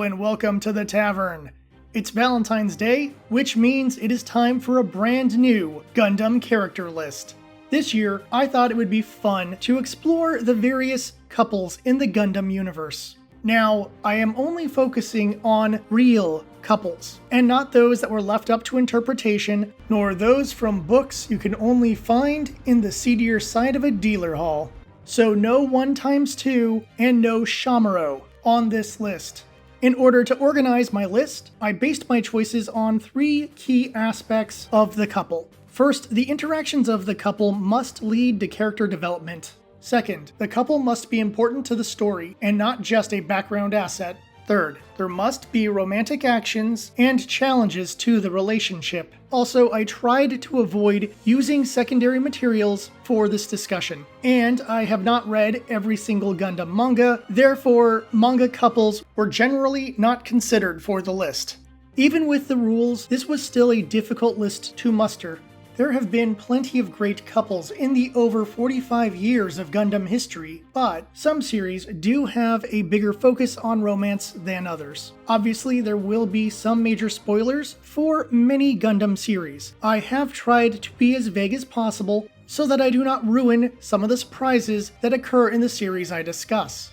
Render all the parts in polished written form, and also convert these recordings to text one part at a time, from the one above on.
and welcome to the tavern. It's Valentine's Day, which means it is time for a brand new Gundam character list. This year, I thought it would be fun to explore the various couples in the Gundam universe. Now, I am only focusing on real couples, and not those that were left up to interpretation, nor those from books you can only find in the seedier side of a dealer hall. So no 1x2 and no Shamaro on this list. In order to organize my list, I based my choices on 3 key aspects of the couple. First, the interactions of the couple must lead to character development. Second, the couple must be important to the story and not just a background asset. Third, there must be romantic actions and challenges to the relationship. Also, I tried to avoid using secondary materials for this discussion. And I have not read every single Gundam manga, therefore manga couples were generally not considered for the list. Even with the rules, this was still a difficult list to muster. There have been plenty of great couples in the over 45 years of Gundam history, but some series do have a bigger focus on romance than others. Obviously, there will be some major spoilers for many Gundam series. I have tried to be as vague as possible so that I do not ruin some of the surprises that occur in the series I discuss.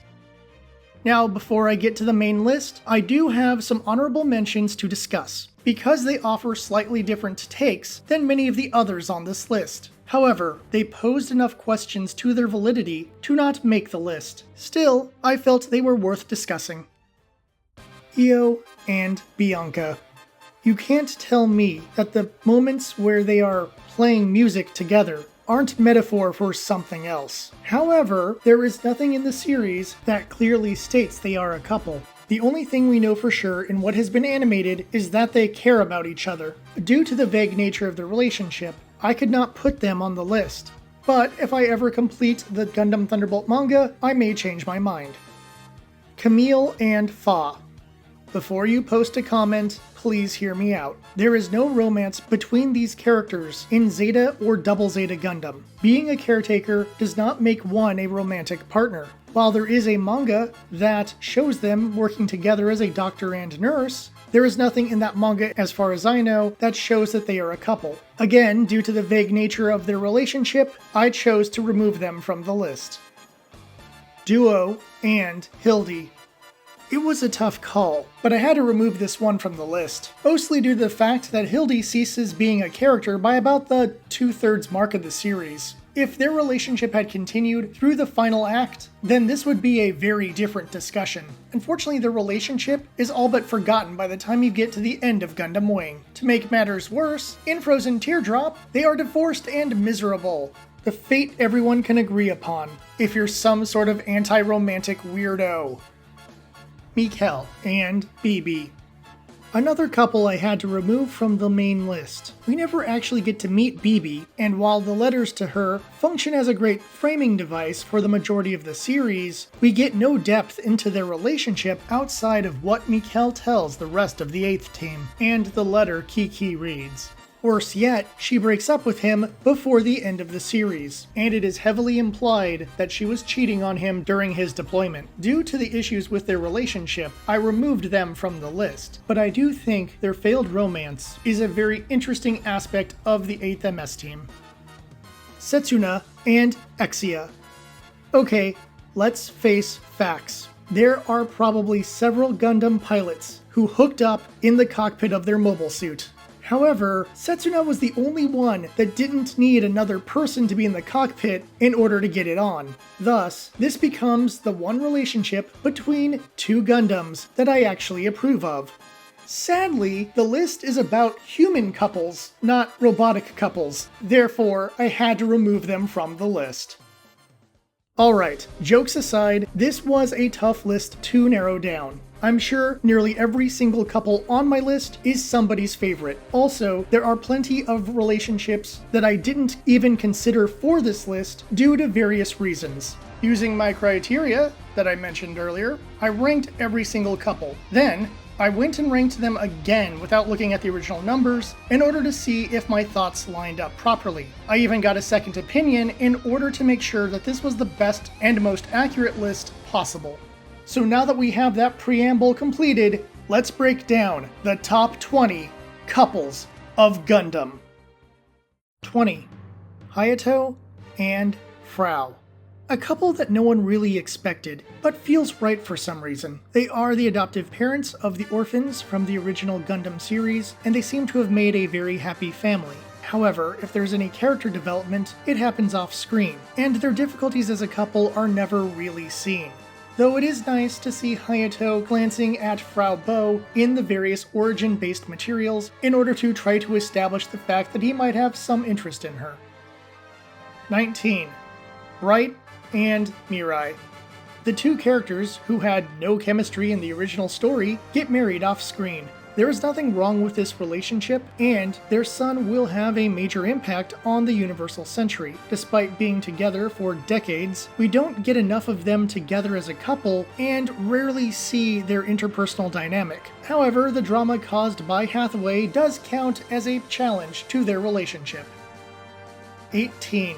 Now, before I get to the main list, I do have some honorable mentions to discuss, because they offer slightly different takes than many of the others on this list. However, they posed enough questions to their validity to not make the list. Still, I felt they were worth discussing. Io and Bianca. You can't tell me that the moments where they are playing music together aren't metaphor for something else. However, there is nothing in the series that clearly states they are a couple. The only thing we know for sure in what has been animated is that they care about each other. Due to the vague nature of the relationship, I could not put them on the list. But if I ever complete the Gundam Thunderbolt manga, I may change my mind. Camille and Fa. Before you post a comment, please hear me out. There is no romance between these characters in Zeta or Double Zeta Gundam. Being a caretaker does not make one a romantic partner. While there is a manga that shows them working together as a doctor and nurse, there is nothing in that manga, as far as I know, that shows that they are a couple. Again, due to the vague nature of their relationship, I chose to remove them from the list. Duo and Hildy. It was a tough call, but I had to remove this one from the list, mostly due to the fact that Hildy ceases being a character by about the 2/3 mark of the series. If their relationship had continued through the final act, then this would be a very different discussion. Unfortunately, their relationship is all but forgotten by the time you get to the end of Gundam Wing. To make matters worse, in Frozen Teardrop, they are divorced and miserable. The fate everyone can agree upon, if you're some sort of anti-romantic weirdo. Mikkel and Bibi. Another couple I had to remove from the main list. We never actually get to meet Bibi, and while the letters to her function as a great framing device for the majority of the series, we get no depth into their relationship outside of what Mikkel tells the rest of the 8th team, and the letter Kiki reads. Worse yet, she breaks up with him before the end of the series, and it is heavily implied that she was cheating on him during his deployment. Due to the issues with their relationship, I removed them from the list, but I do think their failed romance is a very interesting aspect of the 8th MS team. Setsuna and Exia. Okay, let's face facts. There are probably several Gundam pilots who hooked up in the cockpit of their mobile suit. However, Setsuna was the only one that didn't need another person to be in the cockpit in order to get it on. Thus, this becomes the one relationship between 2 Gundams that I actually approve of. Sadly, the list is about human couples, not robotic couples. Therefore, I had to remove them from the list. Alright, jokes aside, this was a tough list to narrow down. I'm sure nearly every single couple on my list is somebody's favorite. Also, there are plenty of relationships that I didn't even consider for this list due to various reasons. Using my criteria that I mentioned earlier, I ranked every single couple. Then, I went and ranked them again without looking at the original numbers in order to see if my thoughts lined up properly. I even got a second opinion in order to make sure that this was the best and most accurate list possible. So now that we have that preamble completed, let's break down the top 20 couples of Gundam. 20. Hayato and Frau. A couple that no one really expected, but feels right for some reason. They are the adoptive parents of the orphans from the original Gundam series, and they seem to have made a very happy family. However, if there's any character development, it happens off screen, and their difficulties as a couple are never really seen. Though it is nice to see Hayato glancing at Frau Bo in the various origin-based materials in order to try to establish the fact that he might have some interest in her. 19. Bright and Mirai. The two characters, who had no chemistry in the original story, get married off screen. There is nothing wrong with this relationship, and their son will have a major impact on the Universal Century. Despite being together for decades, we don't get enough of them together as a couple, and rarely see their interpersonal dynamic. However, the drama caused by Hathaway does count as a challenge to their relationship. 18.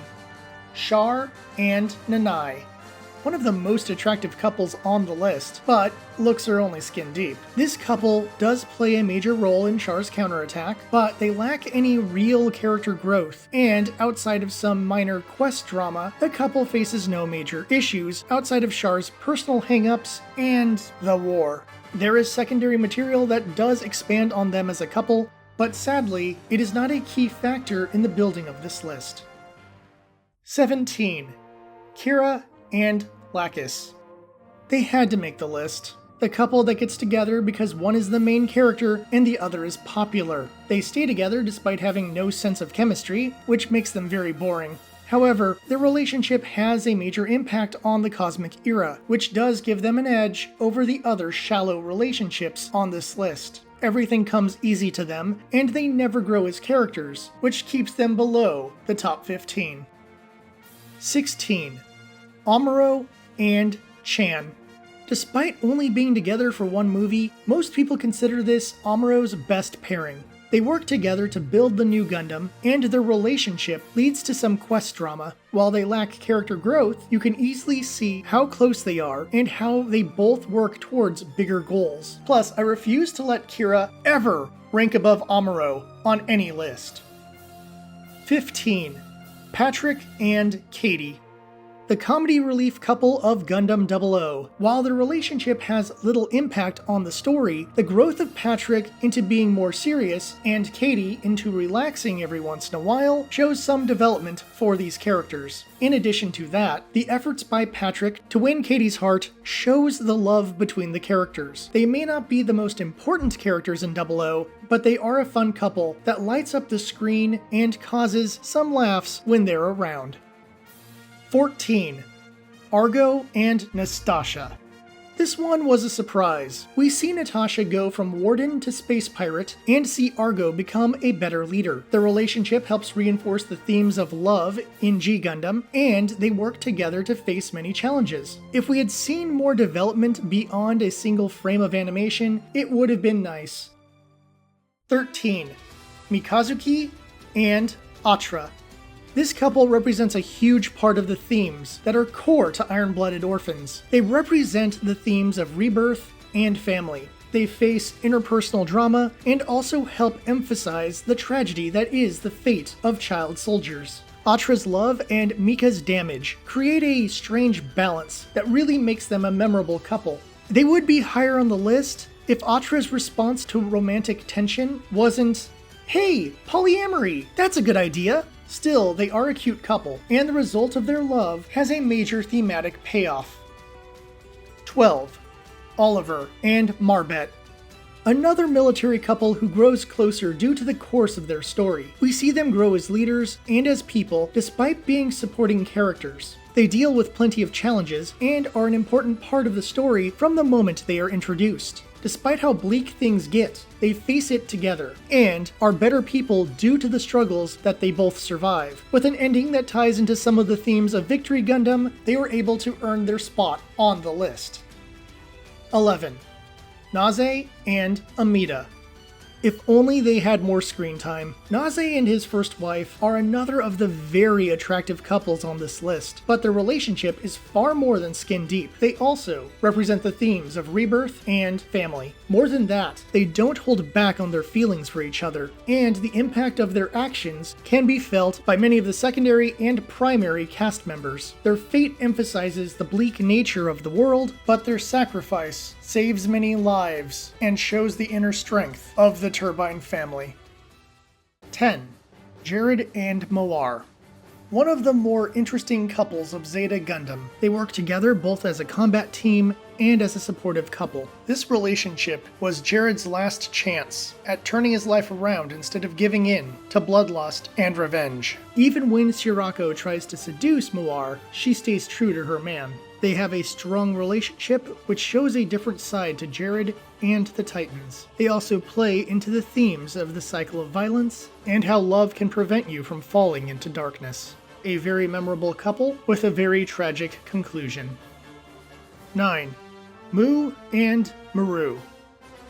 Char and Nanai. One of the most attractive couples on the list, but looks are only skin deep. This couple does play a major role in Char's counterattack, but they lack any real character growth, and outside of some minor quest drama, the couple faces no major issues outside of Char's personal hang-ups and the war. There is secondary material that does expand on them as a couple, but sadly, it is not a key factor in the building of this list. 17. Kira and Lacus. They had to make the list. The couple that gets together because one is the main character and the other is popular. They stay together despite having no sense of chemistry, which makes them very boring. However, their relationship has a major impact on the cosmic era, which does give them an edge over the other shallow relationships on this list. Everything comes easy to them, and they never grow as characters, which keeps them below the top 15. 16. Amuro and Chan. Despite only being together for one movie, most people consider this Amuro's best pairing. They work together to build the new Gundam, and their relationship leads to some quest drama. While they lack character growth, you can easily see how close they are and how they both work towards bigger goals. Plus, I refuse to let Kira ever rank above Amuro on any list. 15. Patrick and Katie. The comedy relief couple of Gundam 00. While their relationship has little impact on the story, the growth of Patrick into being more serious and Katie into relaxing every once in a while shows some development for these characters. In addition to that, the efforts by Patrick to win Katie's heart shows the love between the characters. They may not be the most important characters in 00, but they are a fun couple that lights up the screen and causes some laughs when they're around. 14. Argo and Nastasha. This one was a surprise. We see Natasha go from warden to space pirate and see Argo become a better leader. The relationship helps reinforce the themes of love in G Gundam, and they work together to face many challenges. If we had seen more development beyond a single frame of animation, it would have been nice. 13. Mikazuki and Atra. This couple represents a huge part of the themes that are core to Iron-Blooded Orphans. They represent the themes of rebirth and family. They face interpersonal drama and also help emphasize the tragedy that is the fate of child soldiers. Atra's love and Mika's damage create a strange balance that really makes them a memorable couple. They would be higher on the list if Atra's response to romantic tension wasn't, "Hey, polyamory, that's a good idea." Still, they are a cute couple, and the result of their love has a major thematic payoff. 12. Oliver and Marbet. Another military couple who grows closer due to the course of their story. We see them grow as leaders and as people despite being supporting characters. They deal with plenty of challenges and are an important part of the story from the moment they are introduced. Despite how bleak things get, they face it together, and are better people due to the struggles that they both survive. With an ending that ties into some of the themes of Victory Gundam, they were able to earn their spot on the list. 11. Naze and Amida. If only they had more screen time. Naze and his first wife are another of the very attractive couples on this list, but their relationship is far more than skin deep. They also represent the themes of rebirth and family. More than that, they don't hold back on their feelings for each other, and the impact of their actions can be felt by many of the secondary and primary cast members. Their fate emphasizes the bleak nature of the world, but their sacrifice saves many lives and shows the inner strength of the Turbine family. 10. Jared and Moar. One of the more interesting couples of Zeta Gundam. They work together both as a combat team and as a supportive couple. This relationship was Jared's last chance at turning his life around instead of giving in to bloodlust and revenge. Even when Sirocco tries to seduce Moar, she stays true to her man. They have a strong relationship, which shows a different side to Jared and the Titans. They also play into the themes of the cycle of violence and how love can prevent you from falling into darkness. A very memorable couple with a very tragic conclusion. 9. Mu and Maru.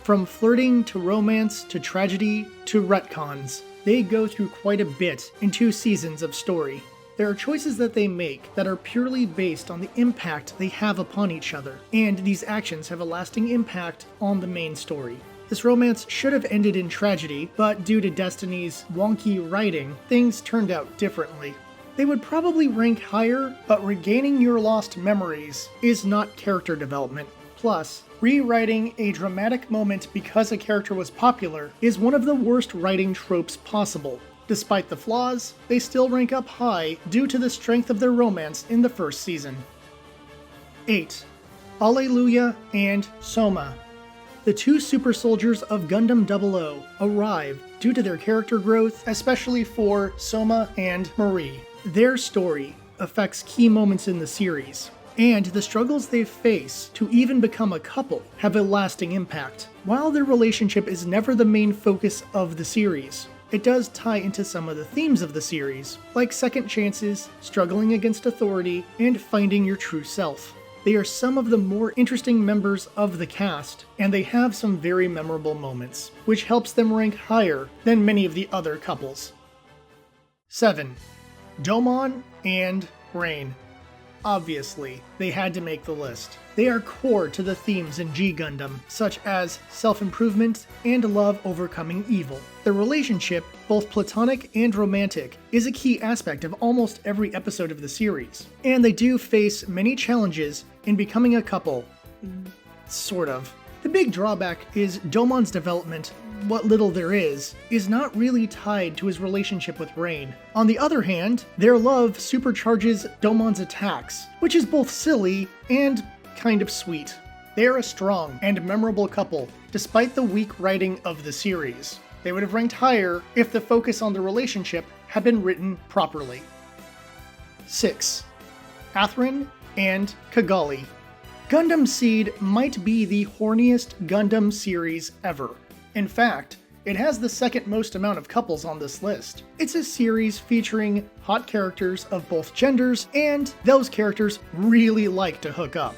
From flirting to romance to tragedy to retcons, they go through quite a bit in 2 seasons of story. There are choices that they make that are purely based on the impact they have upon each other, and these actions have a lasting impact on the main story. This romance should have ended in tragedy, but due to Destiny's wonky writing, things turned out differently. They would probably rank higher, but regaining your lost memories is not character development. Plus, rewriting a dramatic moment because a character was popular is one of the worst writing tropes possible. Despite the flaws, they still rank up high due to the strength of their romance in the first season. 8. Alleluia and Soma. The 2 super soldiers of Gundam 00 arrive due to their character growth, especially for Soma and Marie. Their story affects key moments in the series, and the struggles they face to even become a couple have a lasting impact. While their relationship is never the main focus of the series, it does tie into some of the themes of the series, like second chances, struggling against authority, and finding your true self. They are some of the more interesting members of the cast, and they have some very memorable moments, which helps them rank higher than many of the other couples. 7. Domon and Rain. Obviously, they had to make the list. They are core to the themes in G Gundam, such as self-improvement and love overcoming evil. Their relationship, both platonic and romantic, is a key aspect of almost every episode of the series, and they do face many challenges in becoming a couple. Sort of. The big drawback is Domon's development, what little there is not really tied to his relationship with Rain. On the other hand, their love supercharges Domon's attacks, which is both silly and kind of sweet. They are a strong and memorable couple, despite the weak writing of the series. They would have ranked higher if the focus on the relationship had been written properly. 6. Atherin and Kigali. Gundam Seed might be the horniest Gundam series ever. In fact, it has the second most amount of couples on this list. It's a series featuring hot characters of both genders, and those characters really like to hook up.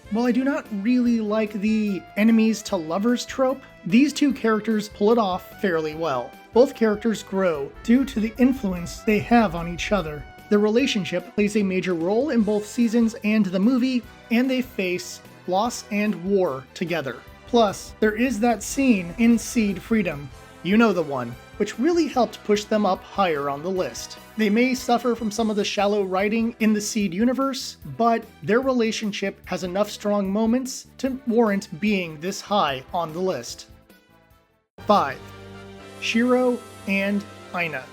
While I do not really like the enemies to lovers trope, these 2 characters pull it off fairly well. Both characters grow due to the influence they have on each other. Their relationship plays a major role in both seasons and the movie, and they face loss and war together. Plus, there is that scene in Seed Freedom, you know the one, which really helped push them up higher on the list. They may suffer from some of the shallow writing in the Seed universe, but their relationship has enough strong moments to warrant being this high on the list. 5. Shiro and Aina.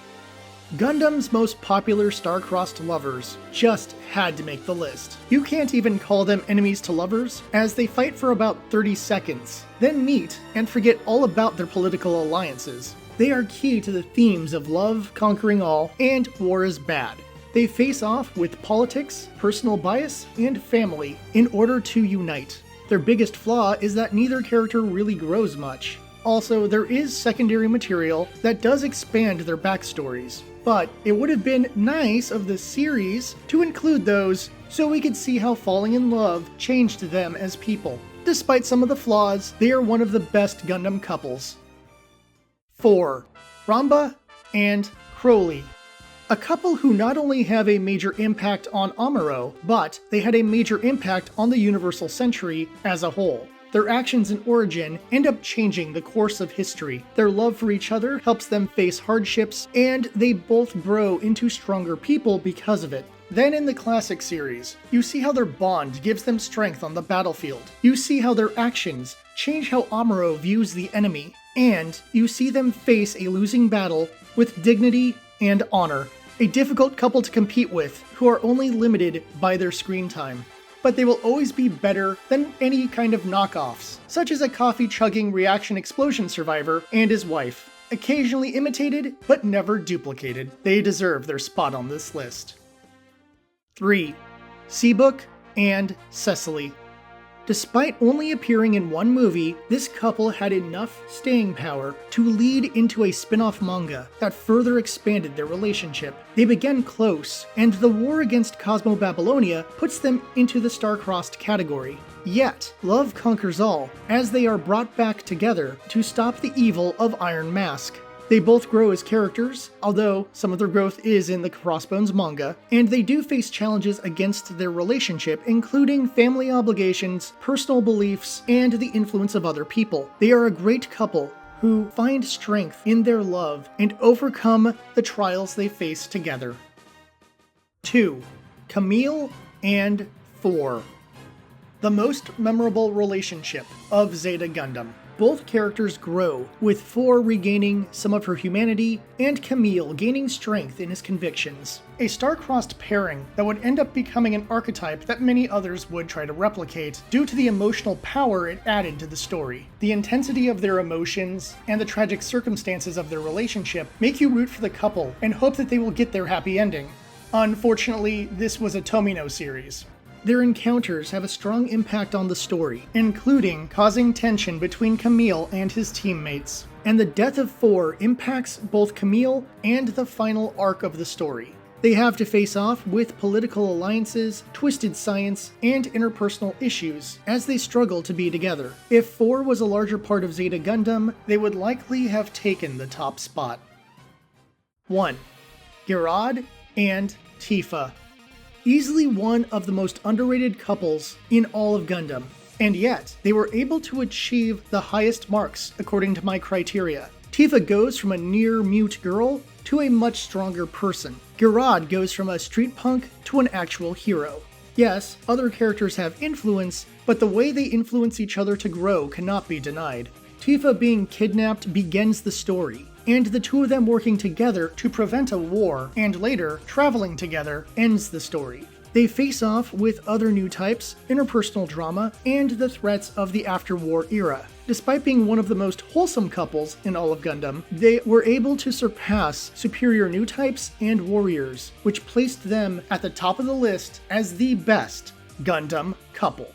Gundam's most popular star-crossed lovers just had to make the list. You can't even call them enemies to lovers, as they fight for about 30 seconds, then meet and forget all about their political alliances. They are key to the themes of love conquering all and war is bad. They face off with politics, personal bias, and family in order to unite. Their biggest flaw is that neither character really grows much. Also, there is secondary material that does expand their backstories, but it would have been nice of the series to include those so we could see how falling in love changed them as people. Despite some of the flaws, they are one of the best Gundam couples. 4. Ramba and Crowley. A couple who not only have a major impact on Amuro, but they had a major impact on the Universal Century as a whole. Their actions and origin end up changing the course of history. Their love for each other helps them face hardships, and they both grow into stronger people because of it. Then in the classic series, you see how their bond gives them strength on the battlefield. You see how their actions change how Amuro views the enemy, and you see them face a losing battle with dignity and honor. A difficult couple to compete with, who are only limited by their screen time. But they will always be better than any kind of knockoffs, such as a coffee-chugging reaction explosion survivor and his wife. Occasionally imitated, but never duplicated. They deserve their spot on this list. 3. Seabook and Cecily. Despite only appearing in one movie, this couple had enough staying power to lead into a spin-off manga that further expanded their relationship. They began close, and the war against Cosmo Babylonia puts them into the star-crossed category. Yet, love conquers all, as they are brought back together to stop the evil of Iron Mask. They both grow as characters, although some of their growth is in the Crossbones manga, and they do face challenges against their relationship, including family obligations, personal beliefs, and the influence of other people. They are a great couple who find strength in their love and overcome the trials they face together. 2. Camille and 4. The most memorable relationship of Zeta Gundam. Both characters grow, with 4 regaining some of her humanity, and Camille gaining strength in his convictions. A star-crossed pairing that would end up becoming an archetype that many others would try to replicate, due to the emotional power it added to the story. The intensity of their emotions, and the tragic circumstances of their relationship make you root for the couple and hope that they will get their happy ending. Unfortunately, this was a Tomino series. Their encounters have a strong impact on the story, including causing tension between Camille and his teammates. And the death of 4 impacts both Camille and the final arc of the story. They have to face off with political alliances, twisted science, and interpersonal issues as they struggle to be together. If 4 was a larger part of Zeta Gundam, they would likely have taken the top spot. 1. Girard and Tifa. Easily one of the most underrated couples in all of Gundam, and yet they were able to achieve the highest marks according to my criteria. Tifa goes from a near-mute girl to a much stronger person. Girard goes from a street punk to an actual hero. Yes, other characters have influence, but the way they influence each other to grow cannot be denied. Tifa being kidnapped begins the story, and the two of them working together to prevent a war, and later traveling together, ends the story. They face off with other new types, interpersonal drama, and the threats of the after-war era. Despite being one of the most wholesome couples in all of Gundam, they were able to surpass superior new types and warriors, which placed them at the top of the list as the best Gundam couple.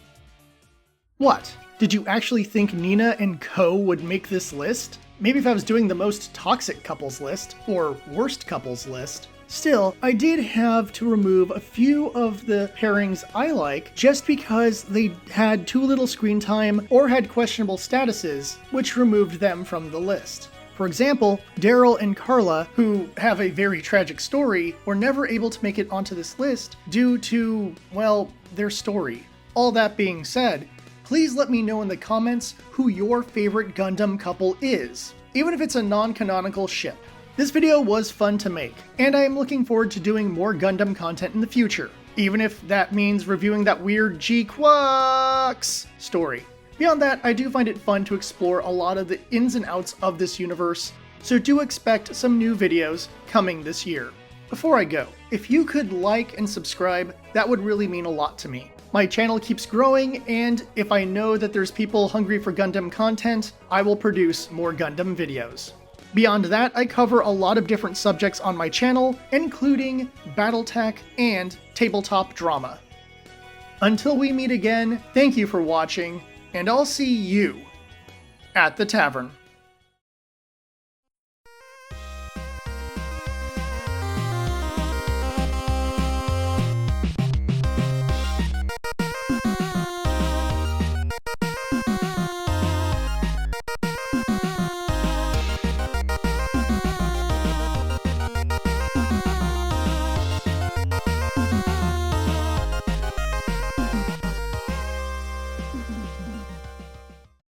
What? Did you actually think Nina and Ko would make this list? Maybe if I was doing the most toxic couples list, or worst couples list. Still, I did have to remove a few of the pairings I like just because they had too little screen time or had questionable statuses, which removed them from the list. For example, Daryl and Carla, who have a very tragic story, were never able to make it onto this list due to, well, their story. All that being said, please let me know in the comments who your favorite Gundam couple is, even if it's a non-canonical ship. This video was fun to make, and I am looking forward to doing more Gundam content in the future, even if that means reviewing that weird G-Quacks story. Beyond that, I do find it fun to explore a lot of the ins and outs of this universe, so do expect some new videos coming this year. Before I go, if you could like and subscribe, that would really mean a lot to me. My channel keeps growing, and if I know that there's people hungry for Gundam content, I will produce more Gundam videos. Beyond that, I cover a lot of different subjects on my channel, including Battletech and tabletop drama. Until we meet again, thank you for watching, and I'll see you at the tavern.